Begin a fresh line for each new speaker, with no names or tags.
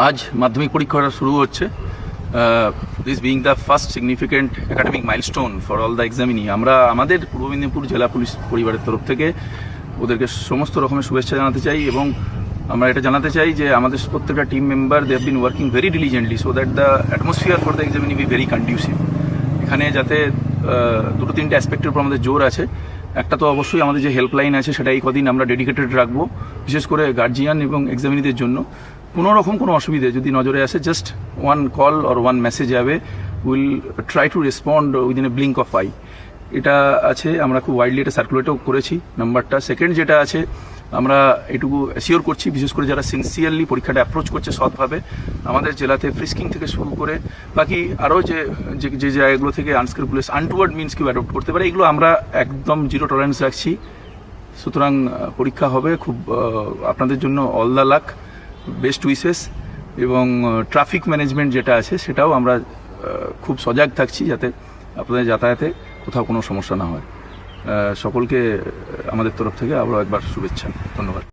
আজ মাধ্যমিক পরীক্ষা শুরু হচ্ছে। This being the first significant academic milestone for all the examinee, আমরা আমাদের পূর্ব মেদিনীপুর জেলা পুলিশ পরিবারের তরফ থেকে ওদেরকে সমস্ত রকমের শুভেচ্ছা জানাতে চাই, এবং আমরা এটা জানাতে চাই যে আমাদের প্রত্যেকটা team member they have been working very diligently so that the atmosphere for the examinee be very conducive. এখানে যাতে দুটো তিনটে অ্যাসপেক্টের উপর আমাদের জোর আছে। একটা তো অবশ্যই আমাদের যে হেল্পলাইন আছে সেটা এই কদিন আমরা ডেডিকেটেড রাখবো, বিশেষ করে গার্জিয়ান এবং এক্সামিনিদের জন্য। কোনো রকম কোনো অসুবিধে যদি নজরে আসে, just one call or one message যাবে, will try to respond within a blink of eye. এটা আছে, আমরা খুব ওয়াইডলি এটা সার্কুলেটও করেছি নাম্বারটা। সেকেন্ড যেটা আছে, আমরা এটুকু অ্যাসিওর করছি, বিশেষ করে যারা সিনসিয়ারলি পরীক্ষাটা অ্যাপ্রোচ করছে সৎভাবে, আমাদের জেলাতে ফ্রিস্কিং থেকে শুরু করে বাকি আরও যে জায়গাগুলো থেকে আনস্ক্রুপুলাস আনটুয়ার্ড মিনস কেউ অ্যাডপ্ট করতে পারে, এগুলো আমরা একদম জিরো টলারেন্স রাখছি। সুতরাং পরীক্ষা হবে, খুব আপনাদের জন্য all the luck, best wishes. এবং ট্রাফিক ম্যানেজমেন্ট যেটা আছে সেটাও আমরা খুব সজাগ থাকছি যাতে আপনাদের যাতায়াতে কোথাও কোনো সমস্যা না হয়। সকলকে আমাদের তরফ থেকে আবারও একবার শুভেচ্ছা, ধন্যবাদ।